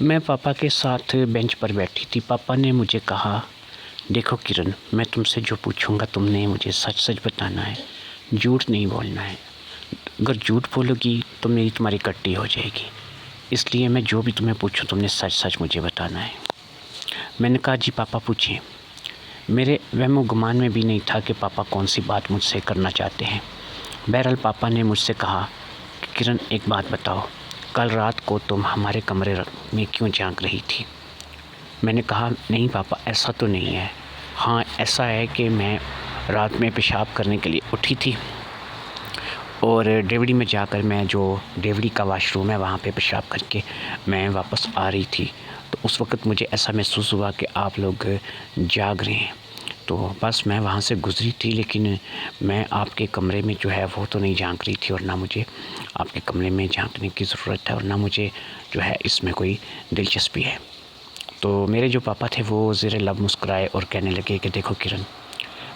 मैं पापा के साथ बेंच पर बैठी थी। पापा ने मुझे कहा, देखो किरण, मैं तुमसे जो पूछूंगा तुमने मुझे सच सच बताना है, झूठ नहीं बोलना है। अगर झूठ बोलोगी तो मेरी तुम्हारी कट्टी हो जाएगी। इसलिए मैं जो भी तुम्हें पूछूं तुमने सच सच मुझे बताना है। मैंने कहा, जी पापा पूछिए। मेरे वहमो गुमान में भी नहीं था कि पापा कौन सी बात मुझसे करना चाहते हैं। बहरहाल पापा ने मुझसे कहा कि किरण, एक बात बताओ, कल रात को तुम हमारे कमरे में क्यों झांक रही थी? मैंने कहा, नहीं पापा, ऐसा तो नहीं है। हाँ, ऐसा है कि मैं रात में पेशाब करने के लिए उठी थी और डेवड़ी में जाकर मैं जो डेवड़ी का वाशरूम है वहाँ पे पेशाब करके मैं वापस आ रही थी। तो उस वक़्त मुझे ऐसा महसूस हुआ कि आप लोग जाग रहे हैं। तो बस मैं वहाँ से गुज़री थी, लेकिन मैं आपके कमरे में जो है वो तो नहीं झांक रही थी और ना मुझे आपके कमरे में झांकने की ज़रूरत है और ना मुझे जो है इसमें कोई दिलचस्पी है। तो मेरे जो पापा थे वो ज़ेरे लब मुस्कुराए और कहने लगे कि देखो किरण,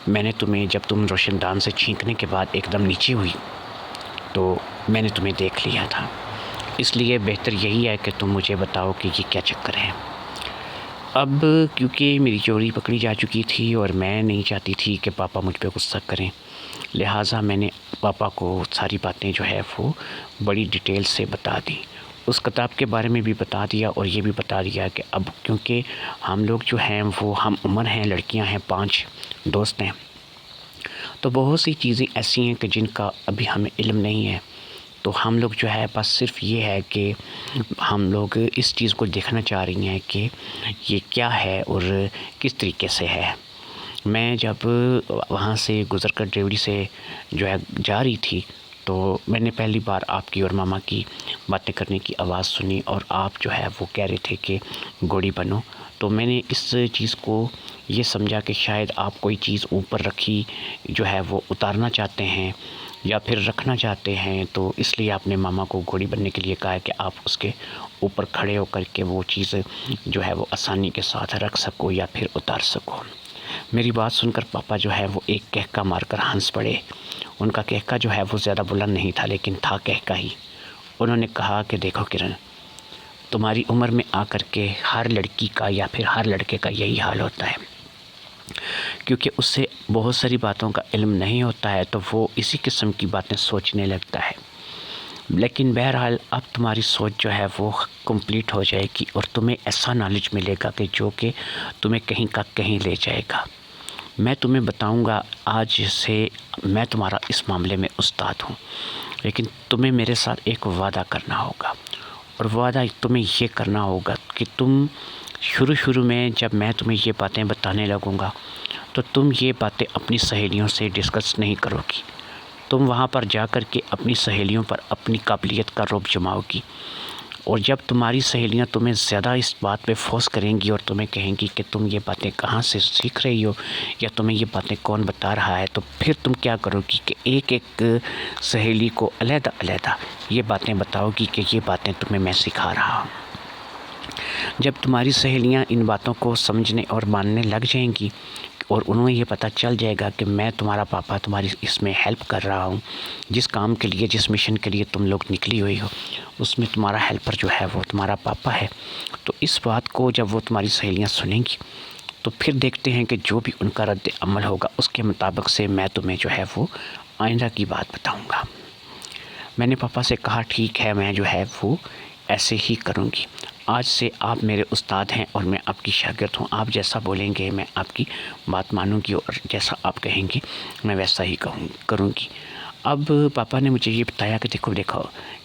मैंने तुम्हें, जब तुम रोशनदान से छींकने के बाद एकदम नीचे हुई तो मैंने तुम्हें देख लिया था। इसलिए बेहतर यही है कि तुम मुझे बताओ कि ये क्या चक्कर है। अब क्योंकि मेरी चोरी पकड़ी जा चुकी थी और मैं नहीं चाहती थी कि पापा मुझ पे गुस्सा करें, लिहाजा मैंने पापा को सारी बातें जो है वो बड़ी डिटेल से बता दी। उस किताब के बारे में भी बता दिया और ये भी बता दिया कि अब क्योंकि हम लोग जो हैं वो हम उम्र हैं, लड़कियां हैं, 5 दोस्त हैं, तो बहुत सी चीज़ें ऐसी हैं कि जिनका अभी हमें इल्म नहीं है। तो हम लोग जो है बस सिर्फ ये है कि हम लोग इस चीज़ को देखना चाह रही हैं कि ये क्या है और किस तरीके से है। मैं जब वहाँ से गुज़र कर डेवड़ी से जो है जा रही थी तो मैंने पहली बार आपकी और मामा की बातें करने की आवाज़ सुनी और आप जो है वो कह रहे थे कि घोड़ी बनो। तो मैंने इस चीज़ को ये समझा कि शायद आप कोई चीज़ ऊपर रखी जो है वो उतारना चाहते हैं या फिर रखना चाहते हैं, तो इसलिए आपने मामा को घोड़ी बनने के लिए कहा है कि आप उसके ऊपर खड़े होकर के वो चीज़ जो है वो आसानी के साथ रख सको या फिर उतार सको। मेरी बात सुनकर पापा जो है वो एक कहका मारकर हंस पड़े। उनका कहका जो है वो ज़्यादा बुलंद नहीं था, लेकिन था कहका ही। उन्होंने कहा कि देखो किरण, तुम्हारी उम्र में आकर के हर लड़की का या फिर हर लड़के का यही हाल होता है, क्योंकि उससे बहुत सारी बातों का इल्म नहीं होता है तो वो इसी किस्म की बातें सोचने लगता है। लेकिन बहरहाल अब तुम्हारी सोच जो है वो कंप्लीट हो जाएगी और तुम्हें ऐसा नॉलेज मिलेगा कि जो कि तुम्हें कहीं का कहीं ले जाएगा। मैं तुम्हें बताऊंगा, आज से मैं तुम्हारा इस मामले में उस्ताद हूँ, लेकिन तुम्हें मेरे साथ एक वादा करना होगा। और वादा तुम्हें ये करना होगा कि तुम शुरू में जब मैं तुम्हें ये बातें बताने लगूँगा तो तुम ये बातें अपनी सहेलियों से डिस्कस नहीं करोगी। तुम वहाँ पर जा कर के अपनी सहेलियों पर अपनी काबिलियत का रौब जमाओगी और जब तुम्हारी सहेलियाँ तुम्हें ज़्यादा इस बात पे फोर्स करेंगी और तुम्हें कहेंगी कि तुम ये बातें कहाँ से सीख रही हो या तुम्हें ये बातें कौन बता रहा है, तो फिर तुम क्या करोगी कि एक एक सहेली को अलग-अलग ये बातें बताओगी कि ये बातें तुम्हें मैं सिखा रहा हूँ। जब तुम्हारी सहेलियाँ इन बातों को समझने और मानने लग जाएंगी और उन्हें ये पता चल जाएगा कि मैं तुम्हारा पापा तुम्हारी इसमें हेल्प कर रहा हूँ, जिस काम के लिए, जिस मिशन के लिए तुम लोग निकली हुई हो उसमें तुम्हारा हेल्पर जो है वो तुम्हारा पापा है, तो इस बात को जब वो तुम्हारी सहेलियाँ सुनेंगी तो फिर देखते हैं कि जो भी उनका रद्द अमल होगा उसके मुताबिक से मैं तुम्हें जो है वो आइंदा की बात बताऊँगा। मैंने पापा से कहा, ठीक है, मैं जो है वो ऐसे ही करूँगी। आज से आप मेरे उस्ताद हैं और मैं आपकी शागिर्द हूँ। आप जैसा बोलेंगे मैं आपकी बात मानूँगी और जैसा आप कहेंगे मैं वैसा ही करूँगी। अब पापा ने मुझे ये बताया कि देखो देखो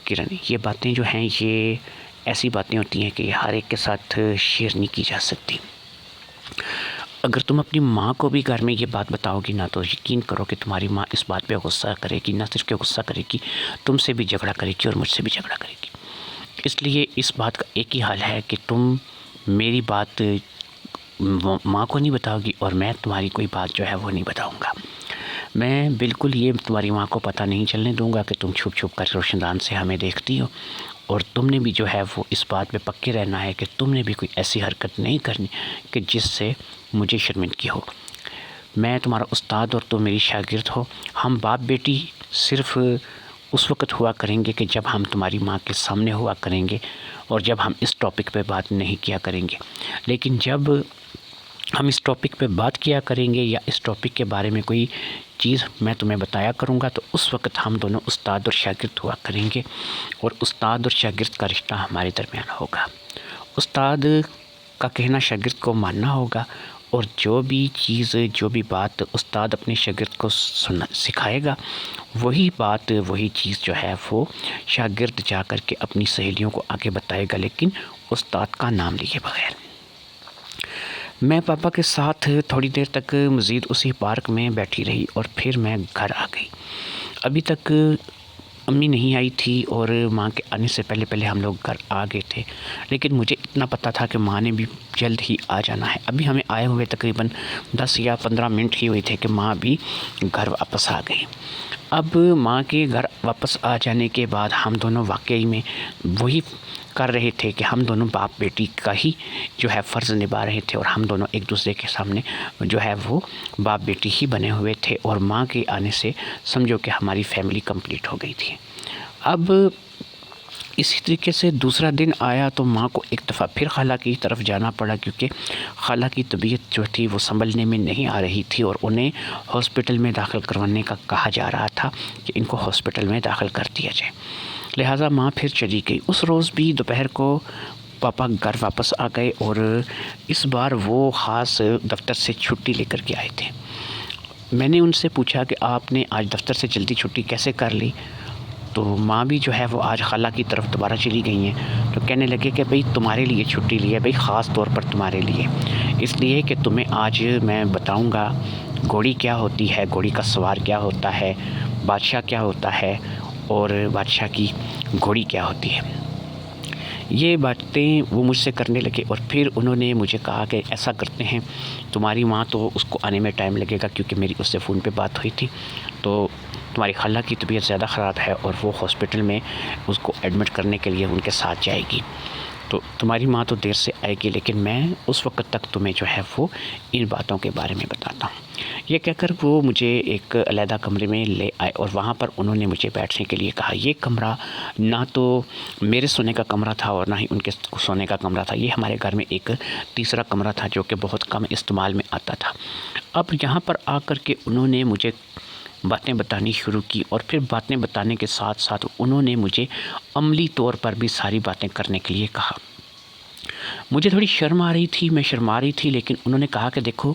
किरण, ये बातें जो हैं ये ऐसी बातें होती हैं कि हर एक के साथ शेयर नहीं की जा सकती। अगर तुम अपनी माँ को भी घर में ये बात बताओगी ना तो यकीन करो कि तुम्हारी माँ इस बात पे गुस्सा करेगी, ना सिर्फ के गुस्सा करेगी, तुमसे भी झगड़ा करेगी और मुझसे भी झगड़ा करेगी। इसलिए इस बात का एक ही हाल है कि तुम मेरी बात माँ को नहीं बताओगी और मैं तुम्हारी कोई बात जो है वो नहीं बताऊँगा। मैं बिल्कुल ये तुम्हारी माँ को पता नहीं चलने दूँगा कि तुम छुप छुप कर रोशनदान से हमें देखती हो, और तुमने भी जो है वो इस बात पे पक्के रहना है कि तुमने भी कोई ऐसी हरकत नहीं करनी कि जिससे मुझे शर्मिंदगी हो। मैं तुम्हारा उस्ताद और तुम मेरी शागिर्द हो। हम बाप बेटी सिर्फ़ उस वक़्त हुआ करेंगे कि जब हम तुम्हारी माँ के सामने हुआ करेंगे, और जब हम इस टॉपिक पे बात नहीं किया करेंगे। लेकिन जब हम इस टॉपिक पे बात किया करेंगे या इस टॉपिक के बारे में कोई चीज़ मैं तुम्हें बताया करूँगा, तो उस वक्त हम दोनों उस्ताद और शागिर्द हुआ करेंगे और उस्ताद और शागिर्द का रिश्ता हमारे दरमियान होगा। उस्ताद का कहना शागिर्द को मानना होगा और जो भी चीज़, जो भी बात उस्ताद अपने शागिर्द को सिखाएगा, वही बात, वही चीज़ जो है वो शागिर्द जा कर के अपनी सहेलियों को आगे बताएगा, लेकिन उस्ताद का नाम लिए बगैर। मैं पापा के साथ थोड़ी देर तक मज़ीद उसी पार्क में बैठी रही और फिर मैं घर आ गई। अभी तक अम्मी नहीं आई थी और माँ के आने से पहले पहले हम लोग घर आ गए थे, लेकिन मुझे इतना पता था कि माँ ने भी जल्द ही आ जाना है। अभी हमें आए हुए तकरीबन 10 या 15 मिनट ही हुए थे कि माँ भी घर वापस आ गई। अब माँ के घर वापस आ जाने के बाद हम दोनों वाकई में वही कर रहे थे कि हम दोनों बाप बेटी का ही जो है फ़र्ज़ निभा रहे थे और हम दोनों एक दूसरे के सामने जो है वो बाप बेटी ही बने हुए थे। और माँ के आने से समझो कि हमारी फैमिली कंप्लीट हो गई थी। अब इसी तरीके से दूसरा दिन आया तो माँ को एक दफ़ा फिर खाला की तरफ जाना पड़ा, क्योंकि खाला की तबीयत जो थी वो संभलने में नहीं आ रही थी और उन्हें हॉस्पिटल में दाखिल करवाने का कहा जा रहा था कि इनको हॉस्पिटल में दाखिल कर दिया जाए। लिहाजा माँ फिर चली गई। उस रोज़ भी दोपहर को पापा घर वापस आ गए और इस बार वो ख़ास दफ्तर से छुट्टी लेकर के आए थे। मैंने उनसे पूछा कि आपने आज दफ्तर से जल्दी छुट्टी कैसे कर ली? तो माँ भी जो है वो आज खाला की तरफ दोबारा चली गई हैं। तो कहने लगे कि भाई तुम्हारे लिए छुट्टी ली है, भाई ख़ास तौर पर तुम्हारे लिए, इसलिए कि तुम्हें आज मैं बताऊँगा घोड़ी क्या होती है, घोड़ी का सवार क्या होता है, बादशाह क्या होता है और बादशाह की घोड़ी क्या होती है। ये बातें वो मुझसे करने लगे और फिर उन्होंने मुझे कहा कि ऐसा करते हैं, तुम्हारी माँ तो उसको आने में टाइम लगेगा, क्योंकि मेरी उससे फ़ोन पे बात हुई थी, तो तुम्हारी खाला की तबीयत ज़्यादा ख़राब है और वो हॉस्पिटल में उसको एडमिट करने के लिए उनके साथ जाएगी, तो तुम्हारी माँ तो देर से आएगी, लेकिन मैं उस वक्त तक तुम्हें जो है वो इन बातों के बारे में बताता हूँ। ये कहकर वो मुझे एक अलहदा कमरे में ले आए और वहाँ पर उन्होंने मुझे बैठने के लिए कहा। ये कमरा ना तो मेरे सोने का कमरा था और ना ही उनके सोने का कमरा था। ये हमारे घर में एक तीसरा कमरा था जो कि बहुत कम इस्तेमाल में आता था। अब यहाँ पर आकर के उन्होंने मुझे बातें बतानी शुरू की और फिर बातें बताने के साथ साथ उन्होंने मुझे अमली तौर पर भी सारी बातें करने के लिए कहा। मुझे थोड़ी शर्म आ रही थी, मैं शर्मा रही थी, लेकिन उन्होंने कहा कि देखो,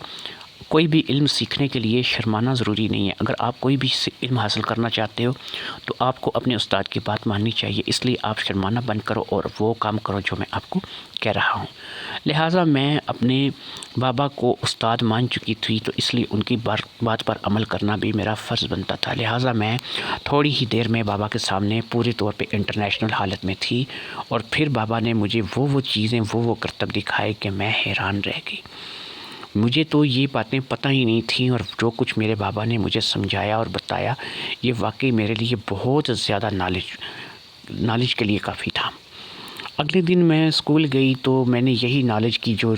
कोई भी इल्म सीखने के लिए शर्माना ज़रूरी नहीं है। अगर आप कोई भी इल्म हासिल करना चाहते हो तो आपको अपने उस्ताद की बात माननी चाहिए, इसलिए आप शर्माना बंद करो और वो काम करो जो मैं आपको कह रहा हूँ। लिहाजा मैं अपने बाबा को उस्ताद मान चुकी थी, तो इसलिए उनकी बात पर अमल करना भी मेरा फ़र्ज़ बनता था। लिहाजा मैं थोड़ी ही देर में बाबा के सामने पूरे तौर पे इंटरनेशनल हालत में थी और फिर बाबा ने मुझे वो चीज़ें, वो करतब दिखाए कि मैं हैरान रह गई। मुझे तो ये बातें पता ही नहीं थी और जो कुछ मेरे बाबा ने मुझे समझाया और बताया, ये वाकई मेरे लिए बहुत ज़्यादा नॉलेज के लिए काफ़ी था। अगले दिन मैं स्कूल गई तो मैंने यही नॉलेज की जो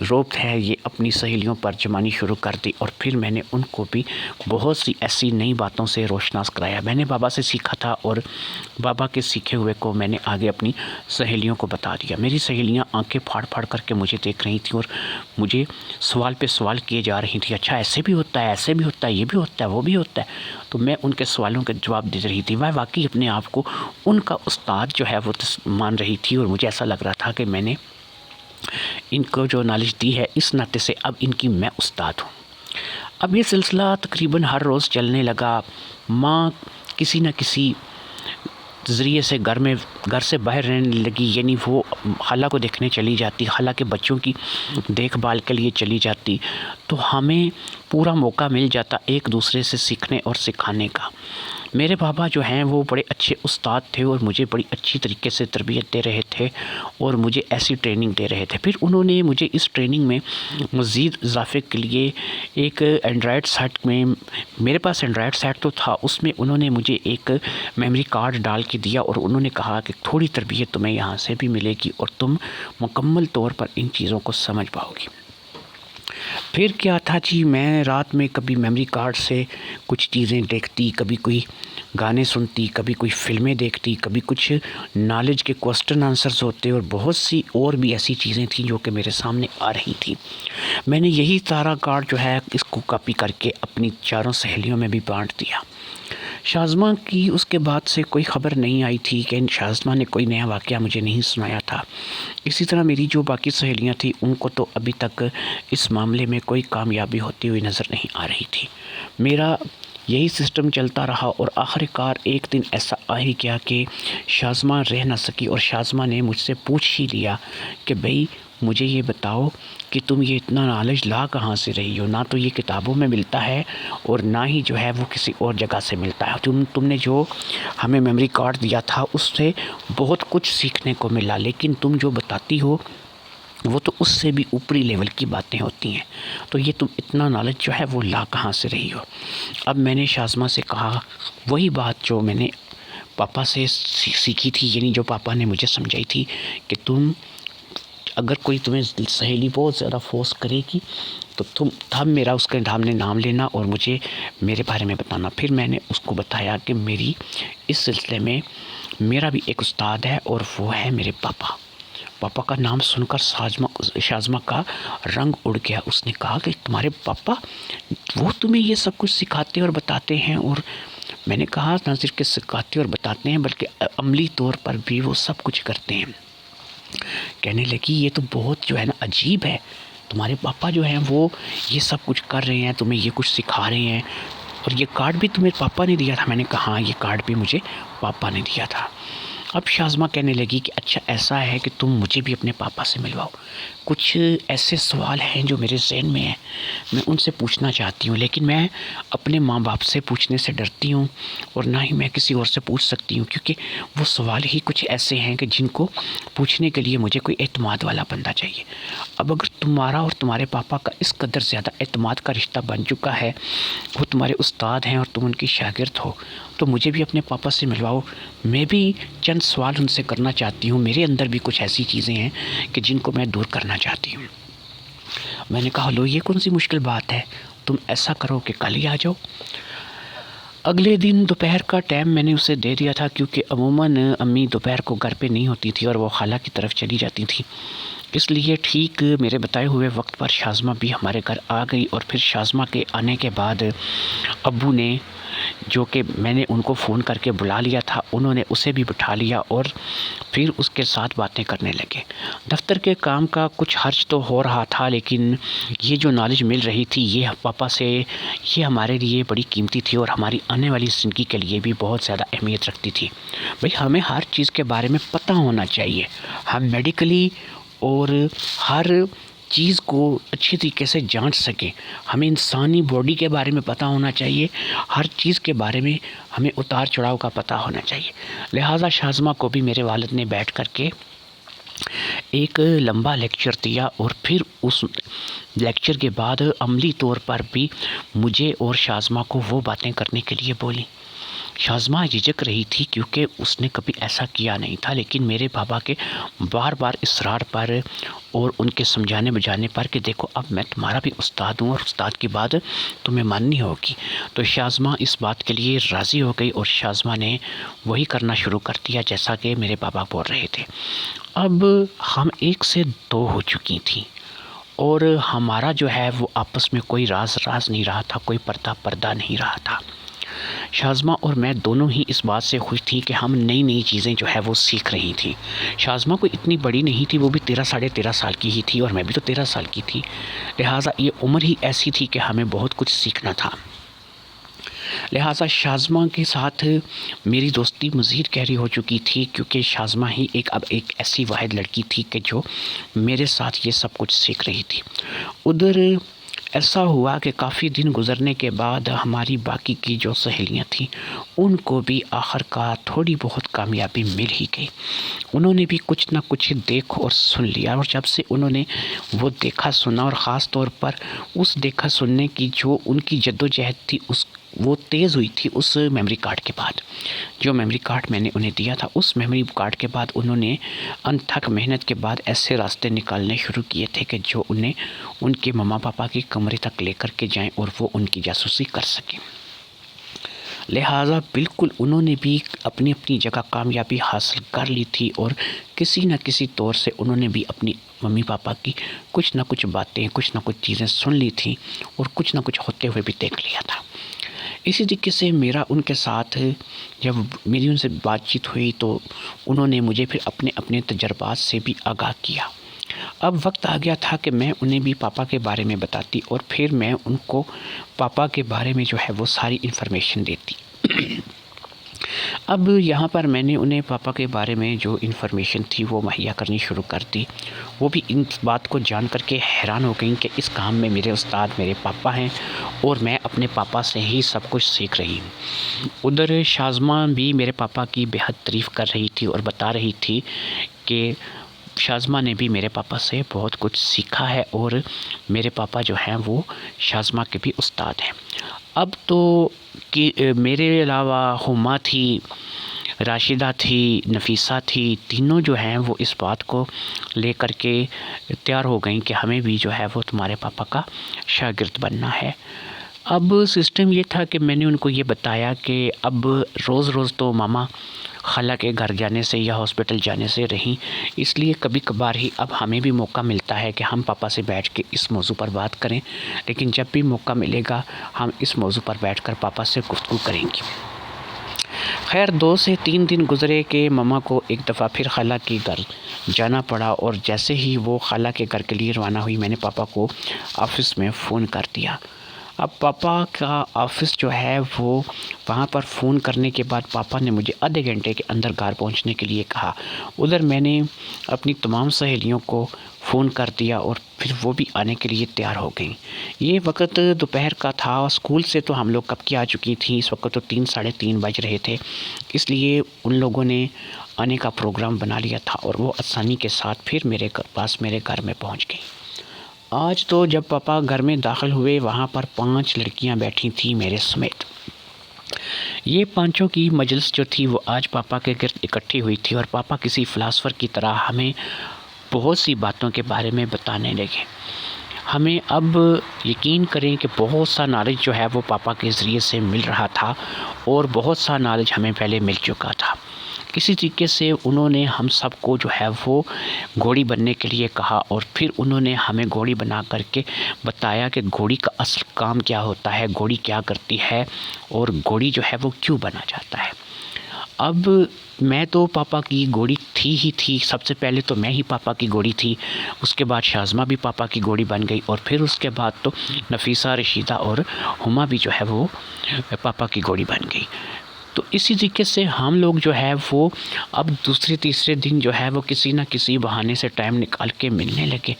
रोब है ये अपनी सहेलियों पर जमानी शुरू कर दी और फिर मैंने उनको भी बहुत सी ऐसी नई बातों से रोशनास कराया। मैंने बाबा से सीखा था और बाबा के सीखे हुए को मैंने आगे अपनी सहेलियों को बता दिया। मेरी सहेलियां आंखें फाड़ फाड़ करके मुझे देख रही थी और मुझे सवाल पे सवाल किए जा रही थी। अच्छा ऐसे भी होता है, ऐसे भी होता है, ये भी होता है, वो भी होता है। तो मैं उनके सवालों के जवाब दे रही थी। वह वाकई अपने आप को उनका उस्ताद जो है वो मान रही थी और मुझे ऐसा लग रहा था कि मैंने इनको जो नॉलेज दी है इस नाते से अब इनकी मैं उस्ताद हूँ। अब ये सिलसिला तकरीबन हर रोज़ चलने लगा। माँ किसी न किसी ज़रिए से घर से बाहर रहने लगी, यानी वो खाला को देखने चली जाती, खाला के बच्चों की देखभाल के लिए चली जाती, तो हमें पूरा मौका मिल जाता एक दूसरे से सीखने और सिखाने का। मेरे बाबा जो हैं वो बड़े अच्छे उस्ताद थे और मुझे बड़ी अच्छी तरीके से तरबियत दे रहे थे और मुझे ऐसी ट्रेनिंग दे रहे थे। फिर उन्होंने मुझे इस ट्रेनिंग में मज़ीद इजाफ़े के लिए एक एंड्रॉयड सेट में, मेरे पास एंड्रॉयड सेट तो था, उसमें उन्होंने मुझे एक मेमोरी कार्ड डाल के दिया और उन्होंने कहा कि थोड़ी तरबियत तुम्हें यहाँ से भी मिलेगी और तुम मुकम्मल तौर पर इन चीज़ों को समझ पाओगी। फिर क्या था जी, मैं रात में कभी मेमोरी कार्ड से कुछ चीज़ें देखती, कभी कोई गाने सुनती, कभी कोई फ़िल्में देखती, कभी कुछ नॉलेज के क्वेश्चन आंसर्स होते और बहुत सी और भी ऐसी चीज़ें थी जो कि मेरे सामने आ रही थी। मैंने यही सारा कार्ड जो है इसको कॉपी करके अपनी चारों सहेलियों में भी बाँट दिया। शाज़मा की उसके बाद से कोई ख़बर नहीं आई थी कि शाज़मा ने कोई नया वाक़या मुझे नहीं सुनाया था। इसी तरह मेरी जो बाकी सहेलियां थी उनको तो अभी तक इस मामले में कोई कामयाबी होती हुई नज़र नहीं आ रही थी। मेरा यही सिस्टम चलता रहा और आखिरकार एक दिन ऐसा आ ही गया कि शाज़मा रह ना सकी और शाज़मा ने मुझसे पूछ ही लिया कि भाई मुझे ये बताओ कि तुम ये इतना नॉलेज ला कहाँ से रही हो? ना तो ये किताबों में मिलता है और ना ही जो है वो किसी और जगह से मिलता है। तुमने जो हमें मेमोरी कार्ड दिया था उससे बहुत कुछ सीखने को मिला, लेकिन तुम जो बताती हो वो तो उससे भी ऊपरी लेवल की बातें होती हैं। तो ये तुम इतना नॉलेज जो है वो ला कहाँ से रही हो? अब मैंने शाज़मा से कहा वही बात जो मैंने पापा से सीखी थी, यानी जो पापा ने मुझे समझाई थी कि तुम अगर कोई तुम्हें सहेली बहुत ज़्यादा फोर्स करेगी तो तुम तब मेरा उसके सामने नाम लेना और मुझे मेरे बारे में बताना। फिर मैंने उसको बताया कि मेरी इस सिलसिले में मेरा भी एक उस्ताद है और वो है मेरे पापा। पापा का नाम सुनकर शाज़मा का रंग उड़ गया। उसने कहा कि तुम्हारे पापा वो तुम्हें ये सब कुछ सिखाते और बताते हैं? और मैंने कहा ना सिर्फ कि सिखाते और बताते हैं बल्कि अमली तौर पर भी वो सब कुछ करते हैं। कहने लगी ये तो बहुत जो है ना अजीब है, तुम्हारे पापा जो हैं वो ये सब कुछ कर रहे हैं, तुम्हें ये कुछ सिखा रहे हैं और ये कार्ड भी तुम्हें पापा ने दिया था? मैंने कहा हाँ, ये कार्ड भी मुझे पापा ने दिया था। अब शाज़मा कहने लगी कि अच्छा ऐसा है कि तुम मुझे भी अपने पापा से मिलवाओ। कुछ ऐसे सवाल हैं जो मेरे ज़हन में हैं, मैं उनसे पूछना चाहती हूँ, लेकिन मैं अपने माँ बाप से पूछने से डरती हूँ और ना ही मैं किसी और से पूछ सकती हूँ, क्योंकि वो सवाल ही कुछ ऐसे हैं कि जिनको पूछने के लिए मुझे कोई एतमाद वाला बंदा चाहिए। अब अगर तुम्हारा और तुम्हारे पापा का इस कदर ज़्यादा एतमाद का रिश्ता बन चुका है, वो तुम्हारे उस्ताद हैं और तुम उनकी शागिर्द हो, तो मुझे भी अपने पापा से मिलवाओ। मैं भी चंद सवाल उनसे करना चाहती हूँ, मेरे अंदर भी कुछ ऐसी चीज़ें हैं कि जिनको मैं दूर करना चाहती हूँ। मैंने कहा लो ये कौन सी मुश्किल बात है, तुम ऐसा करो कि कल ही आ जाओ। अगले दिन दोपहर का टाइम मैंने उसे दे दिया था, क्योंकि अमूमन अम्मी दोपहर को घर पे नहीं होती थी और वो खाला की तरफ चली जाती थी। इसलिए ठीक मेरे बताए हुए वक्त पर शाज़मा भी हमारे घर आ गई और फिर शाज़मा के आने के बाद अब्बू ने, जो कि मैंने उनको फ़ोन करके बुला लिया था, उन्होंने उसे भी बिठा लिया और फिर उसके साथ बातें करने लगे। दफ्तर के काम का कुछ खर्च तो हो रहा था, लेकिन ये जो नॉलेज मिल रही थी ये पापा से, ये हमारे लिए बड़ी कीमती थी और हमारी आने वाली ज़िंदगी के लिए भी बहुत ज़्यादा अहमियत रखती थी। भाई हमें हर चीज़ के बारे में पता होना चाहिए, हम मेडिकली और हर चीज़ को अच्छी तरीके से जांच सकें। हमें इंसानी बॉडी के बारे में पता होना चाहिए, हर चीज़ के बारे में हमें उतार चढ़ाव का पता होना चाहिए। लिहाजा शाज़मा को भी मेरे वालिद ने बैठ कर के एक लंबा लेक्चर दिया और फिर उस लेक्चर के बाद अमली तौर पर भी मुझे और शाज़मा को वो बातें करने के लिए बोली। शाज़मा झिझक रही थी क्योंकि उसने कभी ऐसा किया नहीं था, लेकिन मेरे पापा के बार बार इसरार पर और उनके समझाने बुझाने पर कि देखो अब मैं तुम्हारा भी उस्ताद हूँ और उस्ताद की बात तुम्हें माननी होगी, तो शाज़मा इस बात के लिए राज़ी हो गई और शाज़मा ने वही करना शुरू कर दिया जैसा कि मेरे पापा बोल रहे थे। अब हम 1 से 2 हो चुकी थी और हमारा जो है वो आपस में कोई राज नहीं रहा था, कोई पर्दा नहीं रहा था। शाज़मा और मैं दोनों ही इस बात से खुश थी कि हम नई चीज़ें जो है वो सीख रही थी। शाज़मा कोई इतनी बड़ी नहीं थी, वो भी 13 साढ़े 13 साल की ही थी और मैं भी तो 13 साल की थी। लिहाजा ये उम्र ही ऐसी थी कि हमें बहुत कुछ सीखना था। लिहाजा शाज़मा के साथ मेरी दोस्ती मज़ीद गहरी हो चुकी थी, क्योंकि शाज़मा ही अब एक ऐसी वाहिद लड़की थी कि जो मेरे साथ ये सब कुछ सीख रही थी। उधर ऐसा हुआ कि काफ़ी दिन गुज़रने के बाद हमारी बाकी की जो सहेलियां थीं उनको भी आखिरकार थोड़ी बहुत कामयाबी मिल ही गई। उन्होंने भी कुछ ना कुछ देख और सुन लिया, और जब से उन्होंने वो देखा सुना और ख़ास तौर पर उस देखा सुनने की जो उनकी जद्दोजहद थी वो तेज़ हुई थी उस मेमोरी कार्ड के बाद। जो मेमोरी कार्ड मैंने उन्हें दिया था, उस मेमोरी कार्ड के बाद उन्होंने अनथक मेहनत के बाद ऐसे रास्ते निकालने शुरू किए थे कि जो उन्हें उनके मम्मा पापा के कमरे तक लेकर के जाएं और वो उनकी जासूसी कर सकें। लिहाजा बिल्कुल उन्होंने भी अपनी अपनी जगह कामयाबी हासिल कर ली थी और किसी न किसी तौर से उन्होंने भी अपनी मम्मी पापा की कुछ न कुछ बातें, कुछ न कुछ चीज़ें सुन ली थी और कुछ न कुछ होते हुए भी देख लिया था। इसी तरीके से मेरा उनके साथ जब मेरी उनसे बातचीत हुई तो उन्होंने मुझे फिर अपने अपने तजर्बात से भी आगाह किया। अब वक्त आ गया था कि मैं उन्हें भी पापा के बारे में बताती और फिर मैं उनको पापा के बारे में जो है वो सारी इन्फॉर्मेशन देती। अब यहाँ पर मैंने उन्हें पापा के बारे में जो इन्फॉर्मेशन थी वो मुहैया करनी शुरू कर दी। वो भी इन बात को जान कर के हैरान हो गई कि इस काम में मेरे उस्ताद मेरे पापा हैं और मैं अपने पापा से ही सब कुछ सीख रही हूँ। उधर शाज़मा भी मेरे पापा की बेहद तारीफ़ कर रही थी और बता रही थी कि शाज़मा ने भी मेरे पापा से बहुत कुछ सीखा है और मेरे पापा जो हैं वो शाज़मा के भी उस्ताद हैं। अब तो कि मेरे अलावा हुमा थी, राशिदा थी, नफ़ीसा थी, तीनों जो हैं वो इस बात को लेकर के तैयार हो गई कि हमें भी जो है वो तुम्हारे पापा का शागिर्द बनना है। अब सिस्टम ये था कि मैंने उनको ये बताया कि अब रोज़ रोज़ तो मामा खाला के घर जाने से या हॉस्पिटल जाने से रहीं, इसलिए कभी कभार ही अब हमें भी मौका मिलता है कि हम पापा से बैठ के इस मौजू पर बात करें। लेकिन जब भी मौका मिलेगा हम इस मौजू पर बैठकर पापा से गुफ्तगू करेंगे। खैर 2 से 3 दिन गुज़रे कि मम्मा को एक दफ़ा फिर खाला के घर जाना पड़ा और जैसे ही वो खाला के घर के लिए रवाना हुई मैंने पापा को ऑफ़िस में फ़ोन कर दिया। अब पापा का ऑफ़िस जो है वो वहाँ पर फ़ोन करने के बाद पापा ने मुझे आधे घंटे के अंदर घर पहुँचने के लिए कहा। उधर मैंने अपनी तमाम सहेलियों को फ़ोन कर दिया और फिर वो भी आने के लिए तैयार हो गई। ये वक्त दोपहर का था और स्कूल से तो हम लोग कब की आ चुकी थी। इस वक्त तो 3 साढ़े 3 बज रहे थे, इसलिए उन लोगों ने आने का प्रोग्राम बना लिया था और वो आसानी के साथ फिर मेरे घर में पहुँच गई। आज तो जब पापा घर में दाखिल हुए वहाँ पर 5 लड़कियाँ बैठी थीं मेरे समेत। ये पांचों की मजलिस जो थी वो आज पापा के गिर्द इकट्ठी हुई थी और पापा किसी फ़िलासफ़र की तरह हमें बहुत सी बातों के बारे में बताने लगे। हमें अब यकीन करें कि बहुत सा नॉलेज जो है वो पापा के ज़रिए से मिल रहा था और बहुत सा नॉलेज हमें पहले मिल चुका था। किसी तरीके से उन्होंने हम सबको जो है वो घोड़ी बनने के लिए कहा और फिर उन्होंने हमें घोड़ी बना करके बताया कि घोड़ी का असल काम क्या होता है, घोड़ी क्या करती है और घोड़ी जो है वो क्यों बना जाता है। अब मैं तो पापा की घोड़ी थी ही थी। सबसे पहले तो मैं ही पापा की घोड़ी थी, उसके बाद शाज़मा भी पापा की घोड़ी बन गई और फिर उसके बाद तो नफ़ीसा, रशीदा और हुमा भी जो है वो पापा की घोड़ी बन गई। तो इसी तरीके से हम लोग जो है वो अब दूसरे तीसरे दिन जो है वो किसी न किसी बहाने से टाइम निकाल के मिलने लगे।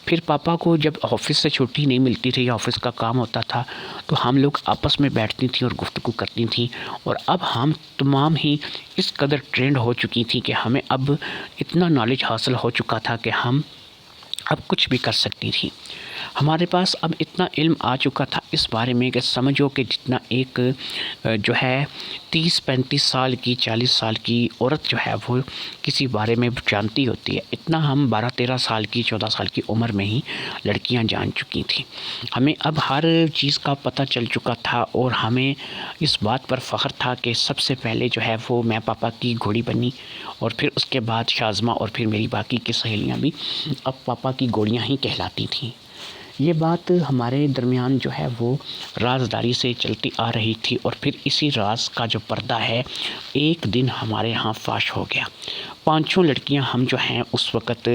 फिर पापा को जब ऑफ़िस से छुट्टी नहीं मिलती थी या ऑफ़िस का काम होता था तो हम लोग आपस में बैठती थी और गुफ्तगू करती थी। और अब हम तमाम ही इस कदर ट्रेंड हो चुकी थी कि हमें अब इतना नॉलेज हासिल हो चुका था कि हम अब कुछ भी कर सकती थी। हमारे पास अब इतना इल्म आ चुका था इस बारे में कि समझो कि जितना एक जो है 30-35 साल की 40 साल की औरत जो है वो किसी बारे में जानती होती है, इतना हम 12-13 साल की 14 साल की उम्र में ही लड़कियां जान चुकी थी। हमें अब हर चीज़ का पता चल चुका था और हमें इस बात पर फ़ख्र था कि सबसे पहले जो है वो मैं पापा की घोड़ी बनी और फिर उसके बाद शाज़मा और फिर मेरी बाकी की सहेलियाँ भी अब पापा की घोड़ियाँ ही कहलाती थीं। ये बात हमारे दरमियान जो है वो राज़दारी से चलती आ रही थी और फिर इसी राज का जो पर्दा है एक दिन हमारे यहाँ फाश हो गया। पांचों लड़कियां हम जो हैं उस वक़्त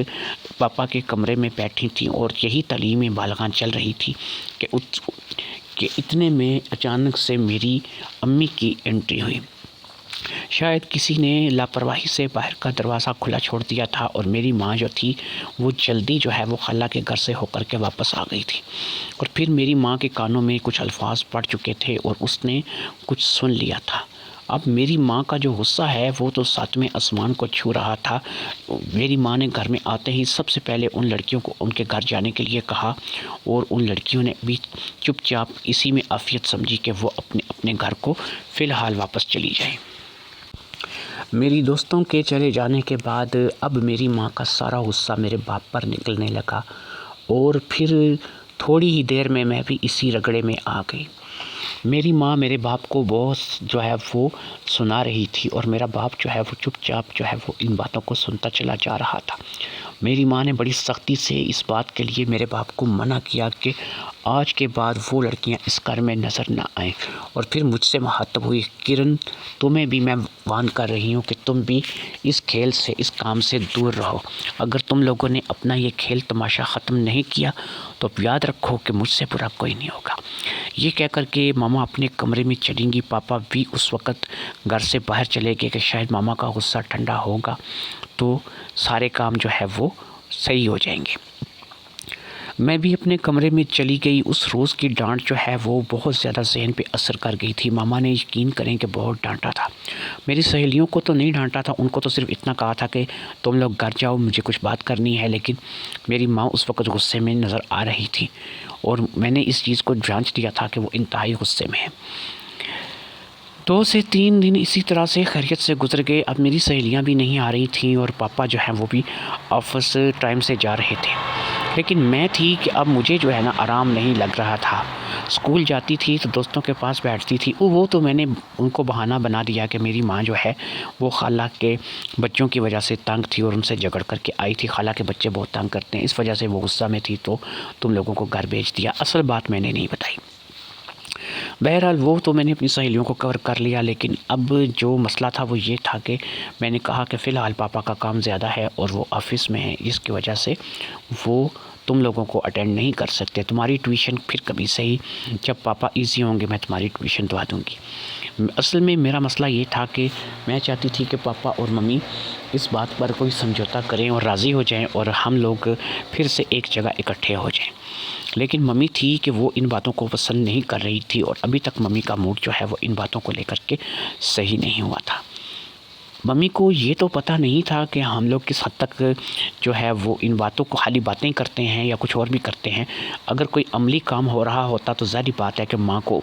पापा के कमरे में बैठी थीं और यही तालीम बालगान चल रही थी कि इतने में अचानक से मेरी अम्मी की एंट्री हुई। शायद किसी ने लापरवाही से बाहर का दरवाज़ा खुला छोड़ दिया था और मेरी माँ जो थी वो जल्दी जो है वो खाला के घर से होकर के वापस आ गई थी और फिर मेरी माँ के कानों में कुछ अल्फाज पड़ चुके थे और उसने कुछ सुन लिया था। अब मेरी माँ का जो गुस्सा है वो तो 7वें आसमान को छू रहा था। मेरी माँ ने घर में आते ही सबसे पहले उन लड़कियों को उनके घर जाने के लिए कहा और उन लड़कियों ने भी चुपचाप इसी में आफियत समझी कि वो अपने अपने घर को फ़िलहाल वापस चली जाएँ। मेरी दोस्तों के चले जाने के बाद अब मेरी माँ का सारा गुस्सा मेरे बाप पर निकलने लगा और फिर थोड़ी ही देर में मैं भी इसी रगड़े में आ गई। मेरी माँ मेरे बाप को बहुत जो है वो सुना रही थी और मेरा बाप जो है वो चुपचाप जो है वो इन बातों को सुनता चला जा रहा था। मेरी माँ ने बड़ी सख्ती से इस बात के लिए मेरे बाप को मना किया कि आज के बाद वो लड़कियां इस घर में नज़र ना आएं। और फिर मुझसे मुखातब हुई, किरण तुम्हें भी मैं वार्न कर रही हूँ कि तुम भी इस खेल से, इस काम से दूर रहो। अगर तुम लोगों ने अपना ये खेल तमाशा ख़त्म नहीं किया तो याद रखो कि मुझसे बुरा कोई नहीं होगा। ये कह कर के मामा अपने कमरे में चलेंगी। पापा भी उस वक़्त घर से बाहर चले गए कि शायद मामा का गुस्सा ठंडा होगा तो सारे काम जो है वो सही हो जाएंगे। मैं भी अपने कमरे में चली गई। उस रोज़ की डांट जो है वो बहुत ज़्यादा ज़हन पे असर कर गई थी। मामा ने यकीन करें कि बहुत डांटा था। मेरी सहेलियों को तो नहीं डांटा था, उनको तो सिर्फ इतना कहा था कि तुम लोग घर जाओ, मुझे कुछ बात करनी है। लेकिन मेरी माँ उस वक़्त गुस्से में नज़र आ रही थी और मैंने इस चीज़ को जांच लिया था कि वो इंतहाई गुस्से में है। 2 से 3 दिन इसी तरह से खैरियत से गुजर गए। अब मेरी सहेलियाँ भी नहीं आ रही थीं और पापा जो हैं वो भी ऑफिस टाइम से जा रहे थे। लेकिन मैं थी कि अब मुझे जो है ना आराम नहीं लग रहा था। स्कूल जाती थी तो दोस्तों के पास बैठती थी। वो तो मैंने उनको बहाना बना दिया कि मेरी माँ जो है वो खाला के बच्चों की वजह से तंग थी और उनसे झगड़ कर के आई थी। खाला के बच्चे बहुत तंग करते हैं, इस वजह से वो गुस्सा में थी तो तुम लोगों को घर भेज दिया। असल बात मैंने नहीं बताई। बहरहाल वो तो मैंने अपनी सहेलियों को कवर कर लिया। लेकिन अब जो मसला था वो ये था कि मैंने कहा कि फ़िलहाल पापा का काम ज़्यादा है और वो ऑफ़िस में है, इसकी वजह से वो तुम लोगों को अटेंड नहीं कर सकते। तुम्हारी ट्यूशन फिर कभी सही, जब पापा इजी होंगे मैं तुम्हारी ट्यूशन दवा दूँगी। असल में मेरा मसला ये था कि मैं चाहती थी कि पापा और मम्मी इस बात पर कोई समझौता करें और राज़ी हो जाएं और हम लोग फिर से एक जगह इकट्ठे हो जाएं। लेकिन मम्मी थी कि वो इन बातों को पसंद नहीं कर रही थी और अभी तक मम्मी का मूड जो है वो इन बातों को लेकर के सही नहीं हुआ था। मम्मी को ये तो पता नहीं था कि हम लोग किस हद तक जो है वो इन बातों को खाली बातें करते हैं या कुछ और भी करते हैं। अगर कोई अमली काम हो रहा होता तो ज़ाहिर बात है कि माँ को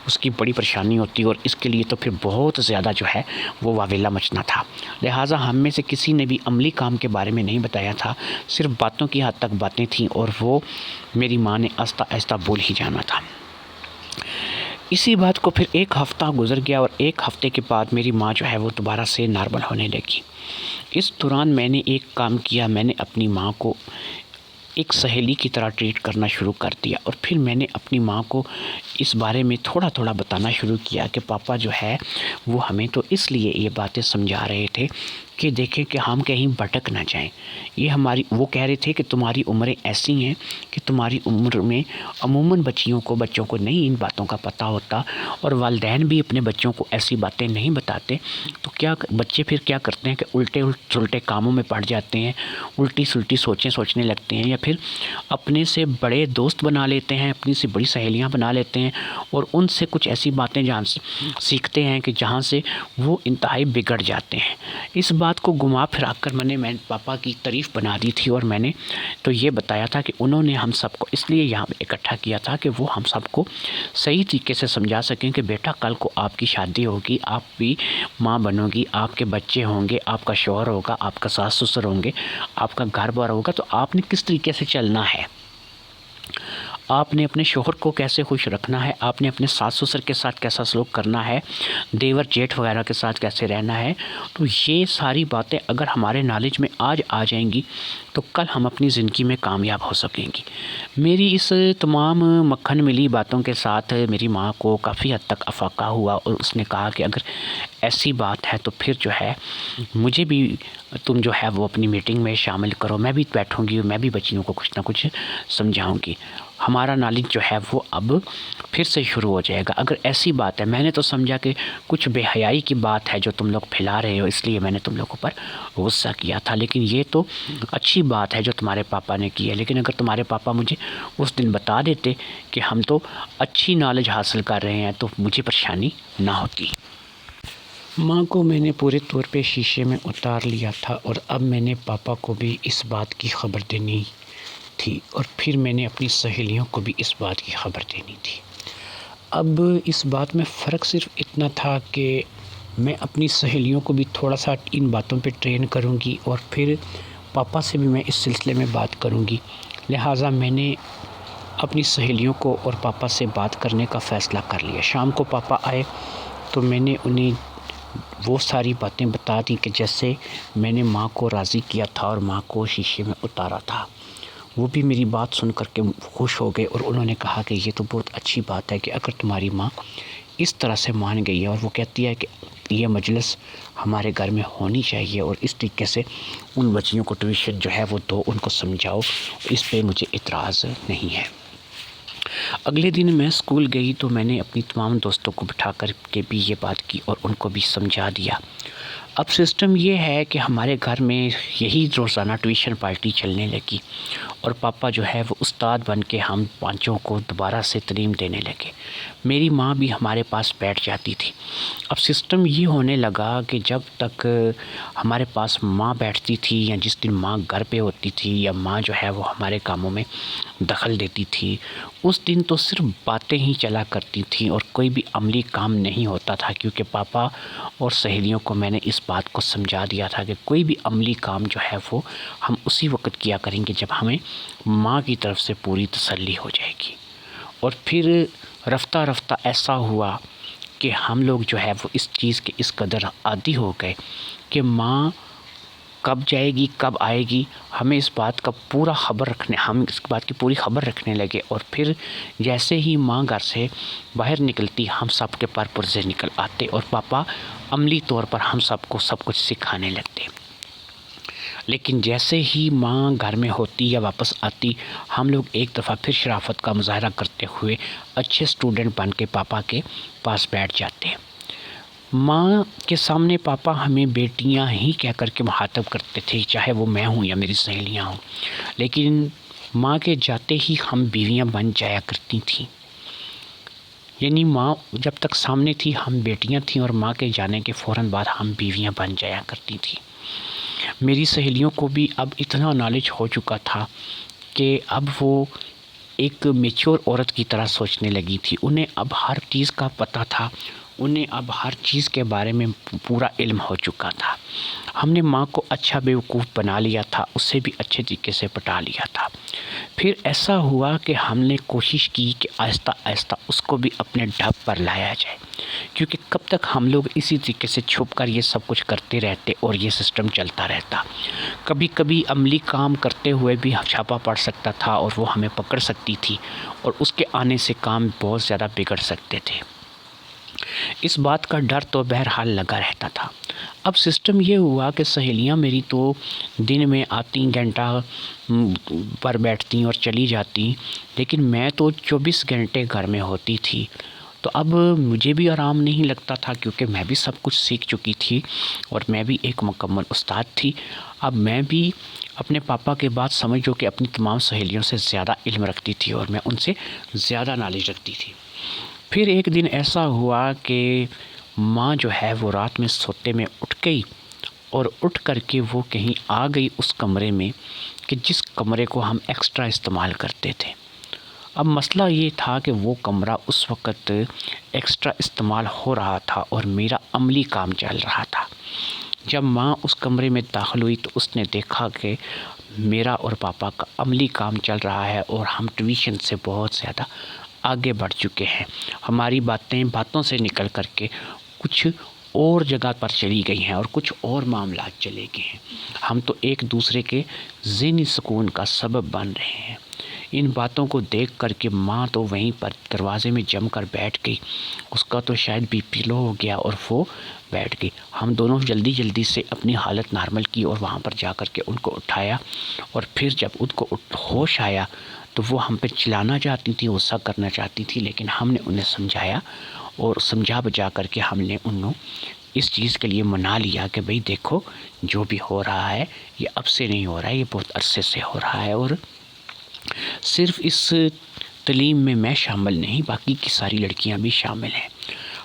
उसकी बड़ी परेशानी होती और इसके लिए तो फिर बहुत ज़्यादा जो है वो वावेला मचना था। लिहाजा हम में से किसी ने भी अमली काम के बारे में नहीं बताया था, सिर्फ बातों की हद तक बातें थीं और वो मेरी माँ ने आहिस्ता आहिस्ता बोल ही जाना था। इसी बात को फिर 1 हफ़्ता गुज़र गया और 1 हफ़्ते के बाद मेरी माँ जो है वो दोबारा से नॉर्मल होने लगी। इस दौरान मैंने एक काम किया, मैंने अपनी माँ को एक सहेली की तरह ट्रीट करना शुरू कर दिया और फिर मैंने अपनी माँ को इस बारे में थोड़ा थोड़ा बताना शुरू किया कि पापा जो है वो हमें तो इसलिए ये बातें समझा रहे थे कि देखें कि हम कहीं भटक ना जाएं। ये हमारी, वो कह रहे थे कि तुम्हारी उम्रें ऐसी हैं कि तुम्हारी उम्र में अमूमन बच्चों को नहीं इन बातों का पता होता और वालिदैन भी अपने बच्चों को ऐसी बातें नहीं बताते। तो क्या बच्चे फिर क्या करते हैं कि उल्टे सुलटे कामों में पड़ जाते हैं, उल्टी सुलटी सोचें सोचने लगते हैं या फिर अपने से बड़े दोस्त बना लेते हैं, अपनी से बड़ी सहेलियाँ बना लेते हैं और उनसे कुछ ऐसी बातें जान सीखते हैं कि जहाँ से वो इंतहाई बिगड़ जाते हैं। इस बात को घुमा फिरा कर मैंने पापा की तारीफ़ बना दी थी और मैंने तो ये बताया था कि उन्होंने हम सबको इसलिए यहाँ पे इकट्ठा किया था कि वो हम सबको सही तरीके से समझा सकें कि बेटा कल को आपकी शादी होगी, आप भी माँ बनोगी, आपके बच्चे होंगे, आपका शौहर होगा, आपका सास ससुर होंगे, आपका घर बार होगा, तो आपने किस तरीके से चलना है, आपने अपने शोहर को कैसे खुश रखना है, आपने अपने सास ससुर के साथ कैसा सलूक करना है, देवर जेठ वगैरह के साथ कैसे रहना है। तो ये सारी बातें अगर हमारे नॉलेज में आज आ जाएंगी तो कल हम अपनी ज़िंदगी में कामयाब हो सकेंगी। मेरी इस तमाम मक्खन मिली बातों के साथ मेरी माँ को काफ़ी हद तक अफाका हुआ और उसने कहा कि अगर ऐसी बात है तो फिर जो है मुझे भी तुम जो है वो अपनी मीटिंग में शामिल करो, मैं भी बैठूँगी, मैं भी बच्चियों को कुछ ना कुछ समझाऊँगी, हमारा नॉलेज जो है वो अब फिर से शुरू हो जाएगा। अगर ऐसी बात है, मैंने तो समझा कि कुछ बेहयाई की बात है जो तुम लोग फैला रहे हो, इसलिए मैंने तुम लोगों पर गुस्सा किया था, लेकिन ये तो अच्छी बात है जो तुम्हारे पापा ने की है। लेकिन अगर तुम्हारे पापा मुझे उस दिन बता देते कि हम तो अच्छी नॉलेज हासिल कर रहे हैं तो मुझे परेशानी ना होती। माँ को मैंने पूरे तौर पे शीशे में उतार लिया था और अब मैंने पापा को भी इस बात की खबर देनी थी और फिर मैंने अपनी सहेलियों को भी इस बात की खबर देनी थी। अब इस बात में फ़र्क सिर्फ इतना था कि मैं अपनी सहेलियों को भी थोड़ा सा इन बातों पे ट्रेन करूँगी और फिर पापा से भी मैं इस सिलसिले में बात करूँगी। लिहाजा मैंने अपनी सहेलियों को और पापा से बात करने का फ़ैसला कर लिया। शाम को पापा आए तो मैंने उन्हें वो सारी बातें बता दी कि जैसे मैंने माँ को राज़ी किया था और माँ को शीशे में उतारा था। वो भी मेरी बात सुन कर के खुश हो गए और उन्होंने कहा कि ये तो बहुत अच्छी बात है कि अगर तुम्हारी माँ इस तरह से मान गई है और वो कहती है कि ये मजलिस हमारे घर में होनी चाहिए और इस तरीके से उन बच्चियों को ट्यूशन जो है वो दो, उनको समझाओ, इस पे मुझे इतराज़ नहीं है। अगले दिन मैं स्कूल गई तो मैंने अपनी तमाम दोस्तों को बिठा कर के भी ये बात की और उनको भी समझा दिया। अब सिस्टम ये है कि हमारे घर में यही रोज़ाना ट्यूशन पार्टी चलने लगी और पापा जो है वो उस्ताद बन के हम पांचों को दोबारा से तालीम देने लगे। मेरी माँ भी हमारे पास बैठ जाती थी। अब सिस्टम ये होने लगा कि जब तक हमारे पास माँ बैठती थी या जिस दिन माँ घर पे होती थी या माँ जो है वो हमारे कामों में दखल देती थी, उस दिन तो सिर्फ बातें ही चला करती थी और कोई भी अमली काम नहीं होता था, क्योंकि पापा और सहेलियों को मैंने इस बात को समझा दिया था कि कोई भी अमली काम जो है वो हम उसी वक्त किया करेंगे जब हमें माँ की तरफ से पूरी तसल्ली हो जाएगी। और फिर रफ्ता रफ्ता ऐसा हुआ कि हम लोग जो है वो इस चीज़ के इस कदर आदी हो गए कि माँ कब जाएगी कब आएगी, हम इस बात की पूरी ख़बर रखने लगे। और फिर जैसे ही माँ घर से बाहर निकलती हम सब के पर पुर्जे निकल आते और पापा अमली तौर पर हम सबको सब कुछ सिखाने लगते। लेकिन जैसे ही माँ घर में होती या वापस आती, हम लोग एक दफ़ा फिर शराफत का मुजाहरा करते हुए अच्छे स्टूडेंट बन के पापा के पास बैठ जाते। माँ के सामने पापा हमें बेटियाँ ही कह कर के मुखातब करते थे, चाहे वो मैं हूँ या मेरी सहेलियाँ हों, लेकिन माँ के जाते ही हम बीवियाँ बन जाया करती थीं। यानी माँ जब तक सामने थी हम बेटियाँ थीं और माँ के जाने के फ़ौरन बाद हम बीवियाँ बन जाया करती थीं। मेरी सहेलियों को भी अब इतना नॉलेज हो चुका था कि अब वो एक मैच्योर औरत की तरह सोचने लगी थी। उन्हें अब हर चीज़ का पता था, उन्हें अब हर चीज़ के बारे में पूरा इल्म हो चुका था। हमने माँ को अच्छा बेवकूफ़ बना लिया था, उससे भी अच्छे तरीके से पटा लिया था। फिर ऐसा हुआ कि हमने कोशिश की कि आहिस्ता आहिस्ता उसको भी अपने ढब पर लाया जाए, क्योंकि कब तक हम लोग इसी तरीके से छुप कर ये सब कुछ करते रहते और ये सिस्टम चलता रहता। कभी कभी अमली काम करते हुए भी छापा पड़ सकता था और वो हमें पकड़ सकती थी और उसके आने से काम बहुत ज़्यादा बिगड़ सकते थे। इस बात का डर तो बहरहाल लगा रहता था। अब सिस्टम ये हुआ कि सहेलियां मेरी तो दिन में आती, घंटा पर बैठती और चली जाती, लेकिन मैं तो 24 घंटे घर में होती थी। तो अब मुझे भी आराम नहीं लगता था, क्योंकि मैं भी सब कुछ सीख चुकी थी और मैं भी एक मुकम्मल उस्ताद थी। अब मैं भी अपने पापा के बाद समझो कि अपनी तमाम सहेलियों से ज़्यादा इल्म रखती थी और मैं उनसे ज़्यादा नॉलेज रखती थी। फिर एक दिन ऐसा हुआ कि माँ जो है वो रात में सोते में उठ गई और उठ कर के वो कहीं आ गई उस कमरे में कि जिस कमरे को हम एक्स्ट्रा इस्तेमाल करते थे। अब मसला ये था कि वो कमरा उस वक़्त एक्स्ट्रा इस्तेमाल हो रहा था और मेरा अमली काम चल रहा था। जब माँ उस कमरे में दाखिल हुई तो उसने देखा कि मेरा और पापा का अमली काम चल रहा है और हम ट्यूशन से बहुत ज़्यादा आगे बढ़ चुके हैं। हमारी बातों से निकल कर के कुछ और जगह पर चली गई हैं और कुछ और मामला चले गए हैं। हम तो एक दूसरे के ज़हनी सुकून का सबब बन रहे हैं। इन बातों को देख कर के माँ तो वहीं पर दरवाज़े में जम कर बैठ गई। उसका तो शायद बीपी लो हो गया और वो बैठ गई। हम दोनों जल्दी जल्दी से अपनी हालत नॉर्मल की और वहाँ पर जा कर के उनको उठाया और फिर जब उनको होश आया तो वो हम पे चिल्लाना चाहती थी, गुस्सा करना चाहती थी, लेकिन हमने उन्हें समझाया और समझा बुझा करके हमने उन्हें इस चीज़ के लिए मना लिया कि भाई देखो, जो भी हो रहा है ये अब से नहीं हो रहा है, ये बहुत अरसे से हो रहा है और सिर्फ इस तालीम में मैं शामिल नहीं, बाकी की सारी लड़कियां भी शामिल हैं।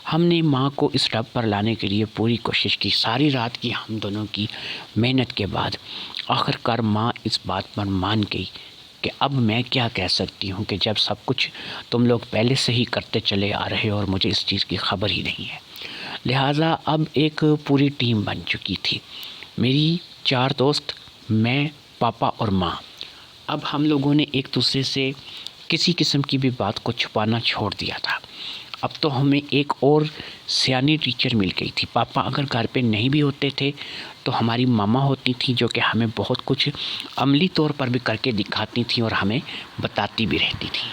हमने माँ को इस ढब पर लाने के लिए पूरी कोशिश की। सारी रात की हम दोनों की मेहनत के बाद आखिरकार माँ इस बात पर मान गई कि अब मैं क्या कह सकती हूँ कि जब सब कुछ तुम लोग पहले से ही करते चले आ रहे हो और मुझे इस चीज़ की ख़बर ही नहीं है। लिहाजा अब एक पूरी टीम बन चुकी थी, मेरी 4 दोस्त, मैं, पापा और माँ। अब हम लोगों ने एक दूसरे से किसी किस्म की भी बात को छुपाना छोड़ दिया था। अब तो हमें एक और सियानी टीचर मिल गई थी। पापा अगर घर पे नहीं भी होते थे तो हमारी मामा होती थी, जो कि हमें बहुत कुछ अमली तौर पर भी करके दिखाती थी और हमें बताती भी रहती थी।